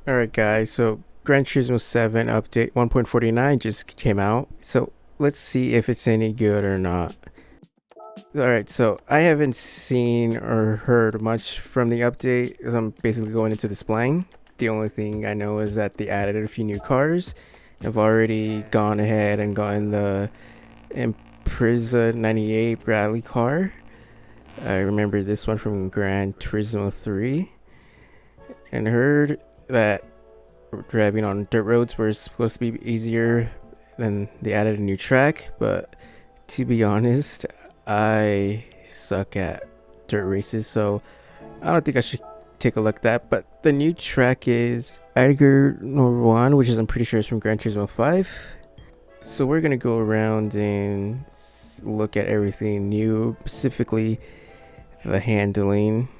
Alright guys, so Gran Turismo 7 update 1.49 just came out. So let's see if it's any good or not. Alright, so I haven't seen or heard much from the update as I'm basically going into this blind. The only thing I know is that they added a few new cars. I've already gone ahead and gotten the Impreza 98 rally car. I remember this one from Gran Turismo 3 and heard that driving on dirt roads were supposed to be easier. Then they added a new track, but to be honest, I suck at dirt races, so I don't think I should take a look at that. But the new track is Edgar Norwan, which is I'm pretty sure is from Gran Turismo 5. So we're gonna go around and look at everything new, specifically the handling.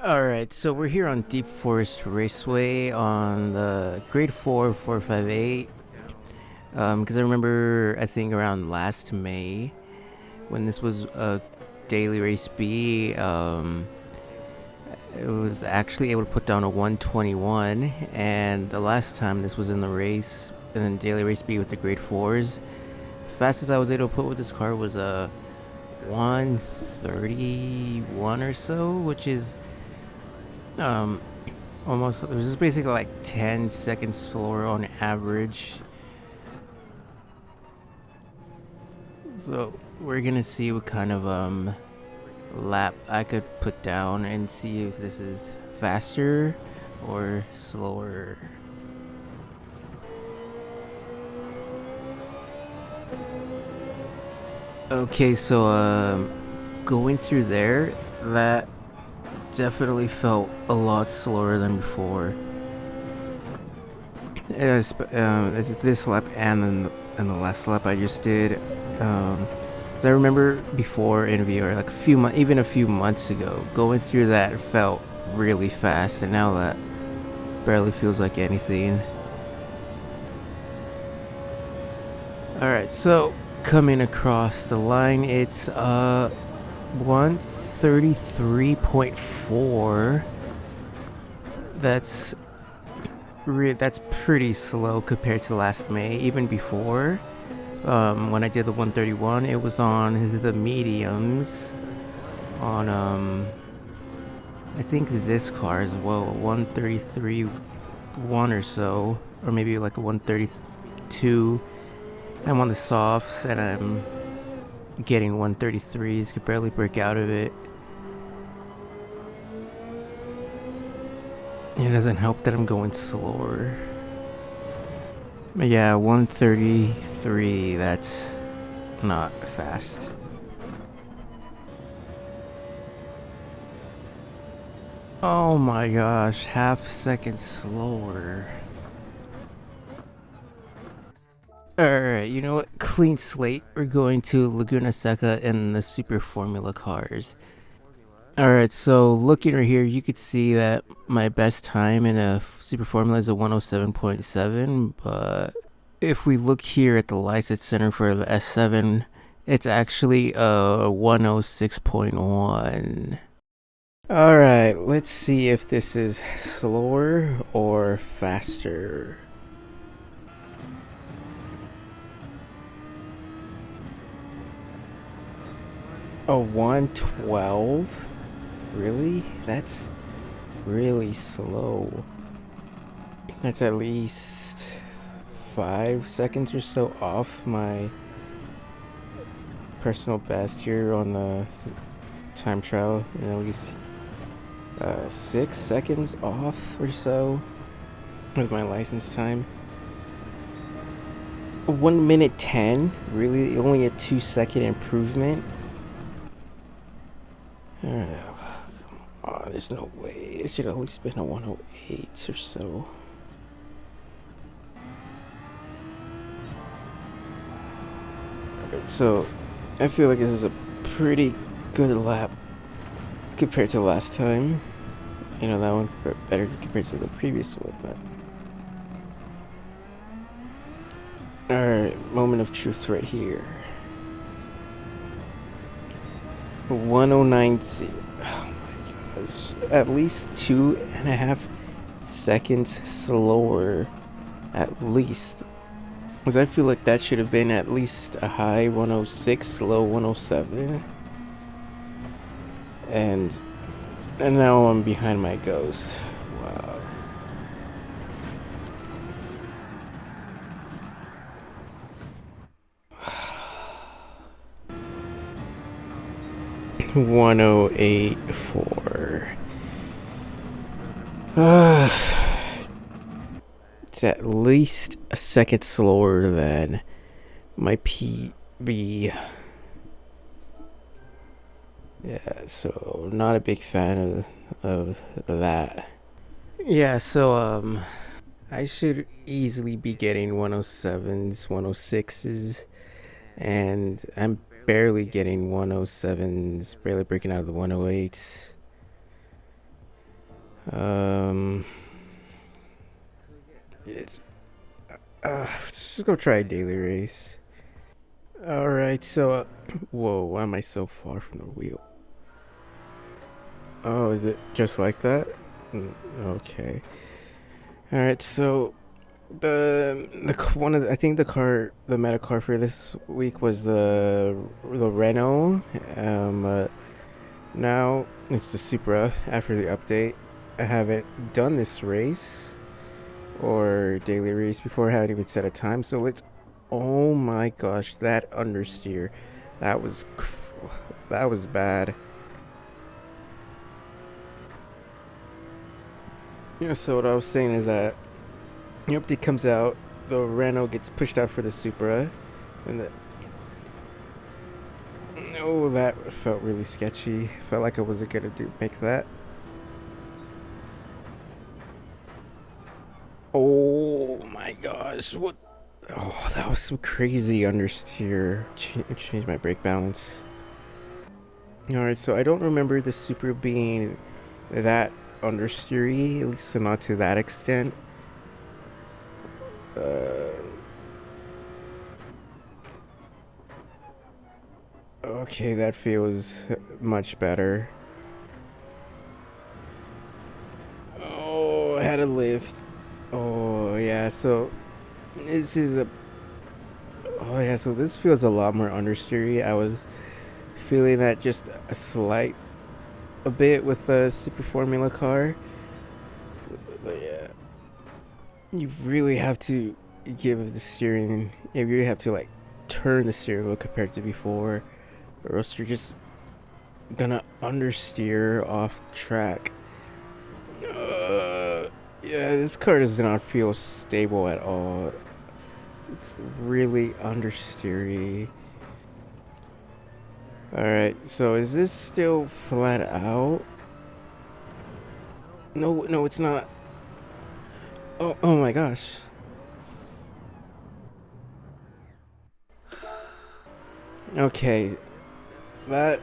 Alright, so we're here on Deep Forest Raceway on the grade 4 458. Because I remember, I think around last May, when this was a daily race B, it was actually able to put down a 121. And the last time this was in the race, and then daily race B with the grade 4s, fastest I was able to put with this car was a 131 or so, which is almost, it was just basically like 10 seconds slower on average. So we're gonna see what kind of lap I could put down and see if this is faster or slower. Okay, so going through there, that definitely felt a lot slower than before. This lap and then the last lap I just did. Cause I remember before in VR, like even a few months ago, going through that felt really fast, and now that barely feels like anything. All right, so coming across the line, it's 133.4. That's pretty slow compared to last May. Even before, when I did the 131, it was on the mediums. On I think this car as well, 133.1 or so, or maybe like a 132. I'm on the softs and I'm getting 133s, could barely break out of it. It doesn't help that I'm going slower. But yeah, 133, that's not fast. Oh my gosh, half a second slower. Alright, you know what? Clean slate. We're going to Laguna Seca and the Super Formula cars. Alright, so looking right here, you could see that my best time in a Super Formula is a 107.7, but if we look here at the license center for the S7, it's actually a 106.1. Alright, let's see if this is slower or faster. A 112? Really? That's really slow. That's at least 5 seconds or so off my personal best here on the time trial, and at least 6 seconds off or so with my license time. 1 minute 10? Really? Only a 2-second improvement? Come on, there's no way. It should at least been a 108 or so. So, I feel like this is a pretty good lap compared to last time. You know, that one better compared to the previous one, but... Alright, moment of truth right here. 1090. Oh my gosh. At least 2.5 seconds slower, at least. Because I feel like that should have been at least a high 106, low 107. And now I'm behind my ghost. Wow. 1084. It's at least a second slower than my PB. Yeah, so not a big fan of that. Yeah, so I should easily be getting 107s, 106s, and I'm barely getting 107s, barely breaking out of the 108s. It's let's just go try a daily race. All right, so whoa, why am I so far from the wheel? Oh, is it just like that? Okay. All right, so the one of the, I think the meta car for this week was the Renault. Now it's the Supra after the update. I haven't done this race or daily race before. I haven't even set a time. So let's. Oh my gosh, that understeer, that was bad. Yeah. So what I was saying is that the update comes out, the Renault gets pushed out for the Supra, and oh, that felt really sketchy. Felt like I wasn't gonna make that. Oh my gosh, what? Oh, that was some crazy understeer. Change my brake balance. Alright, so I don't remember the Supra being that understeery, at least not to that extent. Okay, that feels much better. Oh, I had a lift. Oh, yeah, so this is a. Oh, yeah, so this feels a lot more understeery. I was feeling that just a bit with the Super Formula car. But yeah, you really have to give the steering. You really have to like turn the steering wheel compared to before, or else you're just gonna understeer off track. Yeah, this car does not feel stable at all. It's really understeery. Alright, so is this still flat out? No, it's not. Oh my gosh. Okay, that.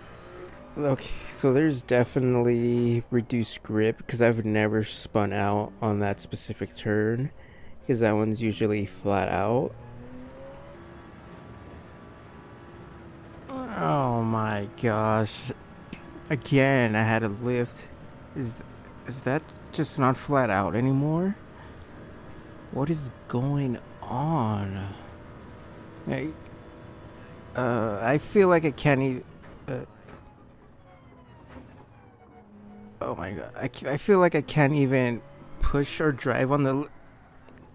Okay, so there's definitely reduced grip because I've never spun out on that specific turn because that one's usually flat out. Oh my gosh. Again, I had a lift. Is is that just not flat out anymore? What is going on? I, I feel like I can't even. Oh my god. I feel like I can't even push or drive on the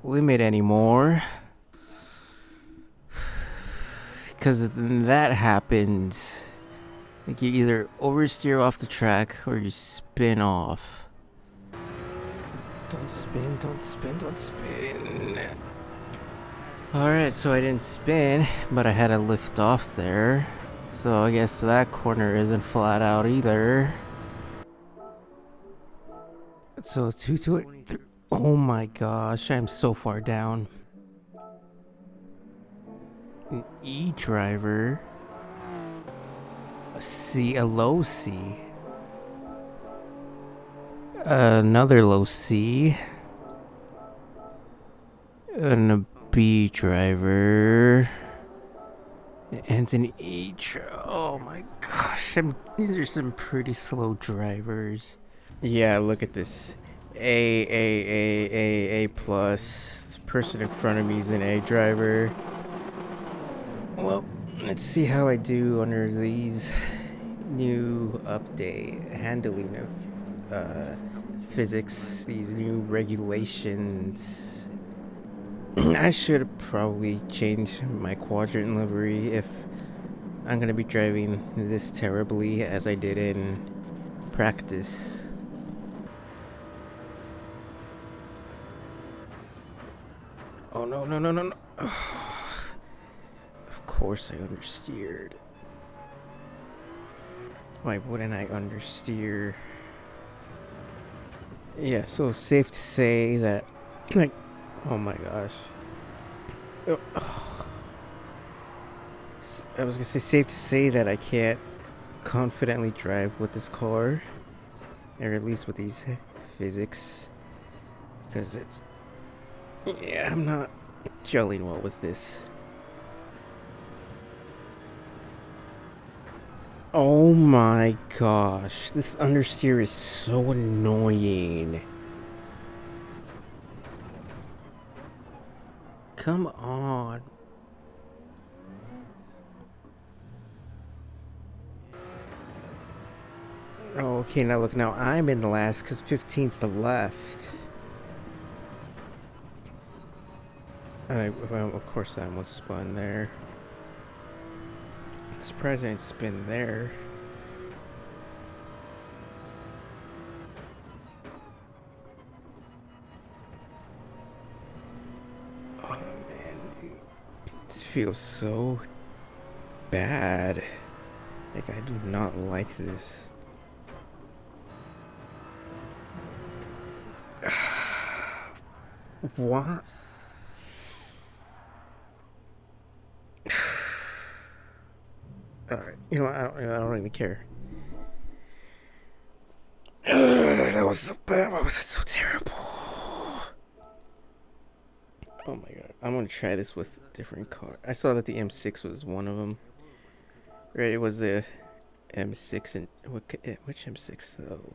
limit anymore. Because that happens. Like you either oversteer off the track or you spin off. Don't spin, don't spin, don't spin. Alright, so I didn't spin, but I had to lift off there. So I guess that corner isn't flat out either. So 223. Oh my gosh, I'm so far down. An E driver. A low C. Another low C. And a B driver. And an E driver. Oh my gosh, these are some pretty slow drivers. Yeah, look at this. A plus. This person in front of me is an A driver. Well, let's see how I do under these new update handling of physics, these new regulations. I should probably change my quadrant livery if I'm gonna be driving this terribly as I did in practice. Oh no, no, no, no, no. Of course I understeered. Why wouldn't I understeer? Yeah, so safe to say that, like, oh my gosh. I was gonna say safe to say that I can't confidently drive with this car, or at least with these physics, because I'm not gelling well with this. Oh my gosh, this understeer is so annoying. Come on. Oh, okay, now look, now I'm in the last because 15th left. Of course I almost spun there. I'm surprised I didn't spin there. Oh man, this feels so bad. Like, I do not like this. What? Alright, you know what? I don't even care. That was so bad. Why was it so terrible? Oh my god. I'm gonna try this with a different car. I saw that the M6 was one of them. Right, it was the M6 and which M6 though?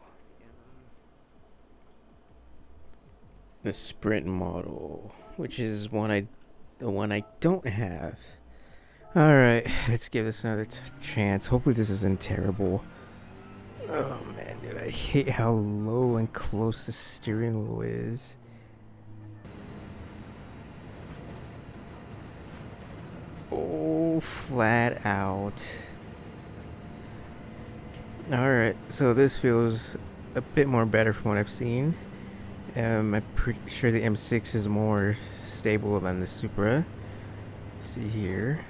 The Sprint model, which is the one I don't have. All right, let's give this another chance. Hopefully this isn't terrible. Oh man, dude, I hate how low and close the steering wheel is. Oh, flat out. Alright, so this feels a bit more better from what I've seen. I'm pretty sure the M6 is more stable than the Supra. Let's see here.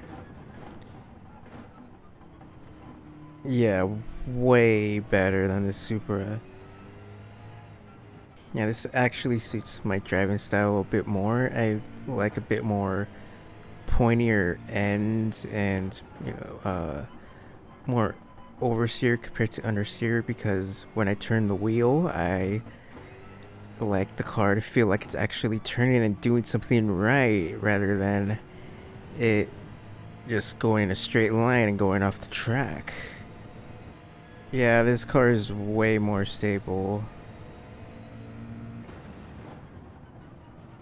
Yeah, way better than the Supra. Yeah, this actually suits my driving style a bit more. I like a bit more pointier ends and, more oversteer compared to understeer, because when I turn the wheel, I like the car to feel like it's actually turning and doing something right rather than it just going in a straight line and going off the track. Yeah, this car is way more stable.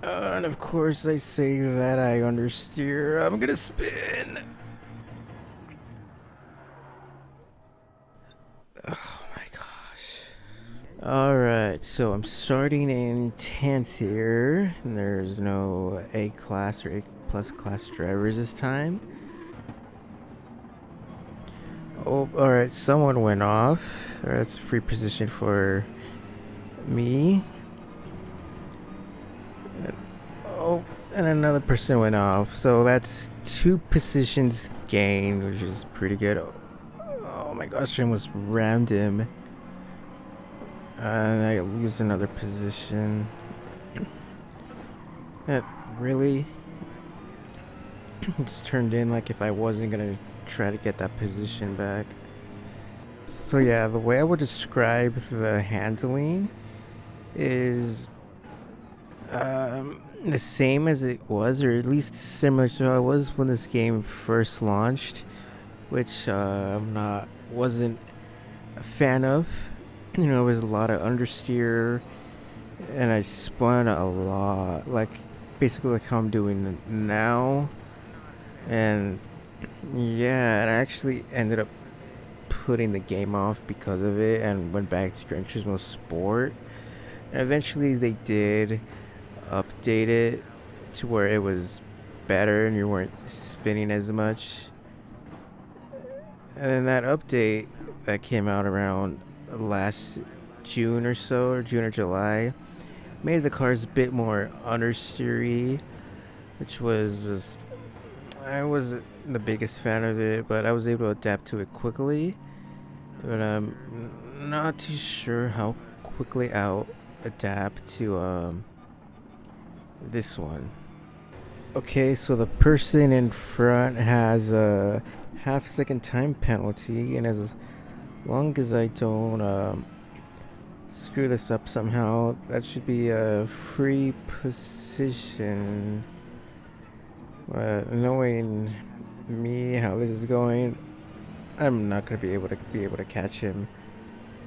And of course I say that I understeer. I'm gonna spin. Oh my gosh. Alright, so I'm starting in 10th here. And there's no A class or A plus class drivers this time. Oh, alright, someone went off. Alright, that's a free position for me. And another person went off. So that's 2 positions gained, which is pretty good. Oh my gosh, I almost rammed him. And I lose another position. That really just turned in like if I wasn't gonna try to get that position back. So yeah, the way I would describe the handling is the same as it was, or at least similar to how it was when this game first launched, which wasn't a fan of. You know, there was a lot of understeer and I spun a lot, like basically like how I'm doing now. And yeah, and I actually ended up putting the game off because of it and went back to Gran Turismo Sport. And eventually they did update it to where it was better and you weren't spinning as much. And then that update that came out around last June or so, or June or July, made the cars a bit more understeery, which was just, I wasn't the biggest fan of it, but I was able to adapt to it quickly. But I'm not too sure how quickly I'll adapt to this one. Okay, so the person in front has a half-second time penalty, and as long as I don't screw this up somehow, that should be a free position. But knowing me, how this is going, I'm not gonna be able to catch him.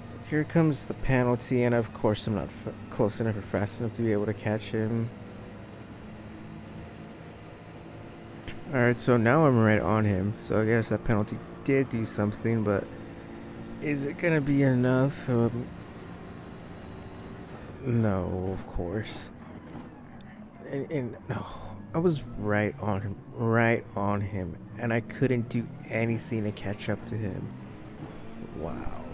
So here comes the penalty, and of course I'm not close enough or fast enough to be able to catch him. Alright, so now I'm right on him. So I guess that penalty did do something, but is it gonna be enough? No, of course. And no, I was right on him, and I couldn't do anything to catch up to him. Wow.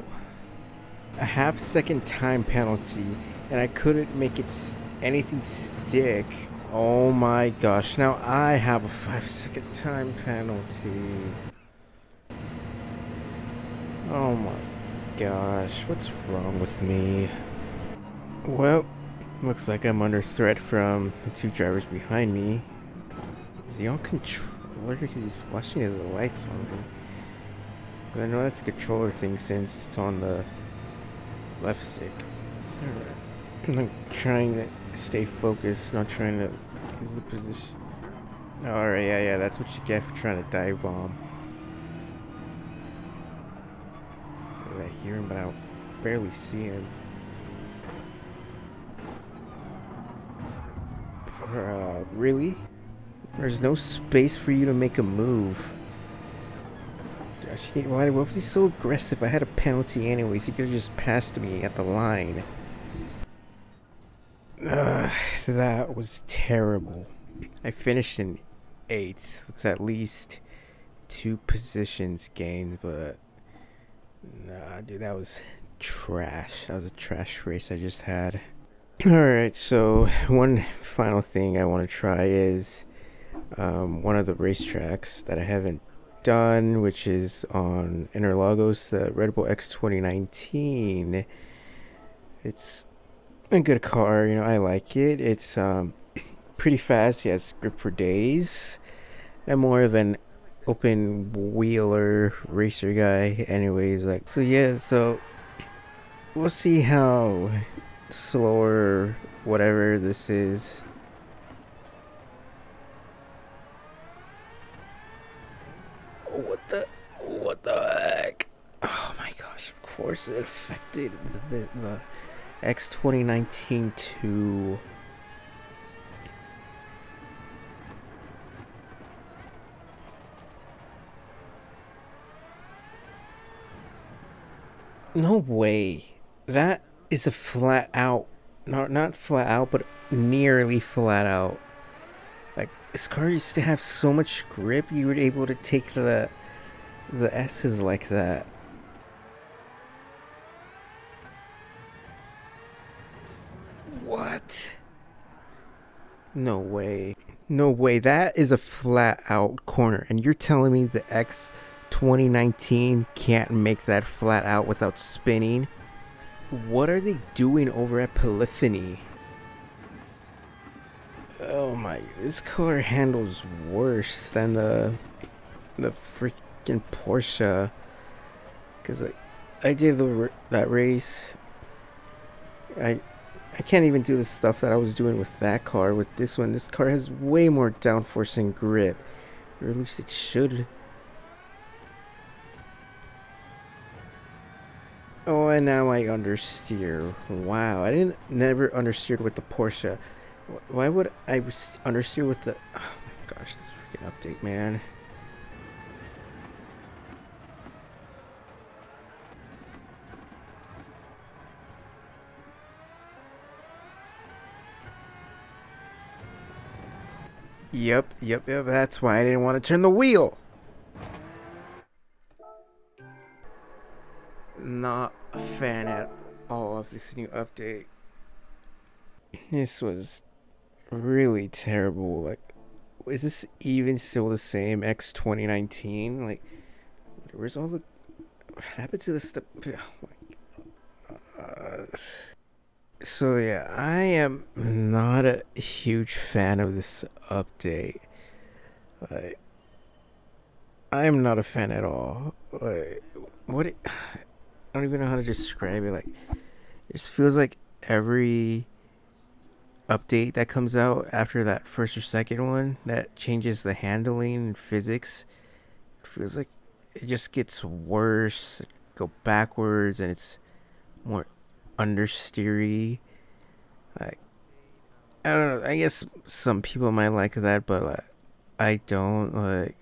A half-second time penalty, and I couldn't make it anything stick. Oh my gosh, now I have a 5-second time penalty. Oh my gosh, what's wrong with me? Well, looks like I'm under threat from the two drivers behind me. Is he on controller? Because he's flashing his lights on me. But I know that's a controller thing since it's on the left stick. Alright. I'm trying to stay focused, not trying to use the position. Alright, yeah, that's what you get for trying to dive bomb. I hear him, but I barely see him. Really? There's no space for you to make a move. Gosh, why was he so aggressive? I had a penalty anyways. He could have just passed me at the line. That was terrible. I finished in 8th. It's at least 2 positions gained, but nah, dude, that was trash. That was a trash race I just had. Alright, so one final thing I want to try is one of the racetracks that I haven't done, which is on Interlagos, the Red Bull X 2019. It's a good car, I like it. It's pretty fast. He has grip for days. I'm more of an open wheeler racer guy anyways, so we'll see how slower whatever this is. What the heck? Oh my gosh, of course it affected the X 2019 too. No way. That is a flat out, not flat out, but nearly flat out. Like, this car used to have so much grip, you were able to take the S's like that. What? No way. No way. That is a flat out corner. And you're telling me the X 2019 can't make that flat out without spinning? What are they doing over at Polyphony? Oh my, this car handles worse than the freaking Porsche. Cause I did that race. I can't even do the stuff that I was doing with that car. With this one, this car has way more downforce and grip, or at least it should. Oh, and now I understeer. Wow, I didn't never understeered with the Porsche. Why would I understeer with the? Oh my gosh, this freaking update, man. Yep. That's why I didn't want to turn the wheel. Not a fan at all of this new update. This was really terrible. Like, is this even still the same X 2019? Like, where's all the? What happened to this stuff? Oh my god. So yeah, I am not a huge fan of this update. Like, I am not a fan at all. Like, I don't even know how to describe it. Like, it just feels like every update that comes out after that first or second one that changes the handling and physics feels like it just gets worse, go backwards, and it's more understeery. Like, I don't know. I guess some people might like that, but like, I don't. Like,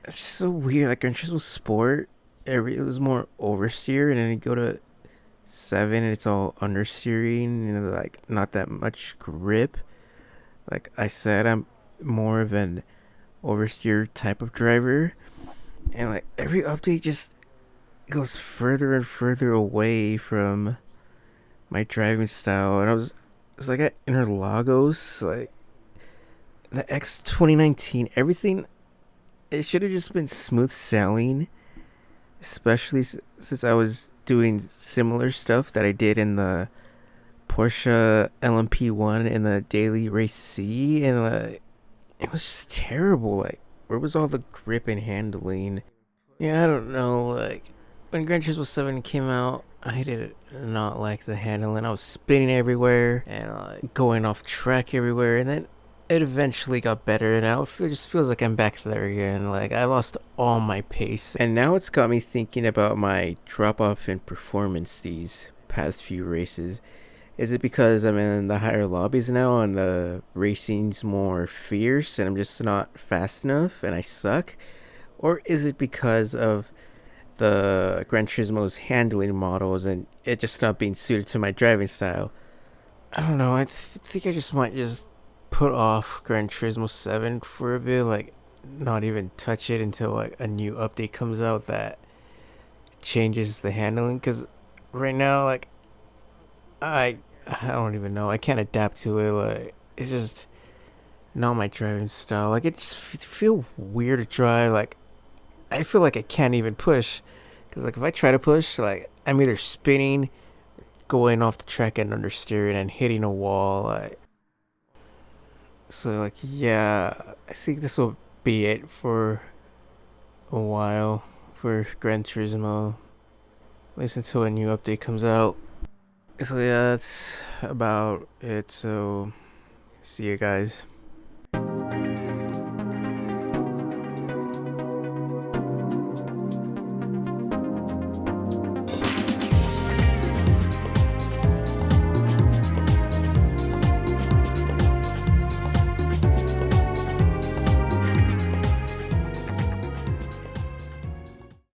it's just so weird. Like, Gran Turismo Sport, it was more oversteer, and then you go to 7, and it's all understeering, like not that much grip. Like I said, I'm more of an oversteer type of driver, and like every update just goes further and further away from my driving style. And it's like at Interlagos, like the X 2019, everything, it should have just been smooth sailing, especially since I was doing similar stuff that I did in the Porsche LMP1 in the daily race C, and it was just terrible. Like, where was all the grip and handling? Yeah, I don't know. Like, when Gran Turismo 7 came out, I did not like the handling. I was spinning everywhere and going off track everywhere, and then it eventually got better. And now it just feels like I'm back there again. Like, I lost all my pace, and now it's got me thinking about my drop off in performance these past few races. Is it because I'm in the higher lobbies now and the racing's more fierce and I'm just not fast enough and I suck? Or is it because of the Gran Turismo's handling models and it just not being suited to my driving style? I don't know. Think I just might just put off Gran Turismo 7 for a bit, like not even touch it until like a new update comes out that changes the handling. Because right now, like I I don't even know. I can't adapt to it. Like, it's just not my driving style. Like, it just feel weird to drive. Like, I feel like I can't even push because like if I try to push, like I'm either spinning, going off the track and understeering, and hitting a wall. Like, so like yeah, I think this will be it for a while for Gran Turismo. At least until a new update comes out. So yeah, that's about it. So see you guys.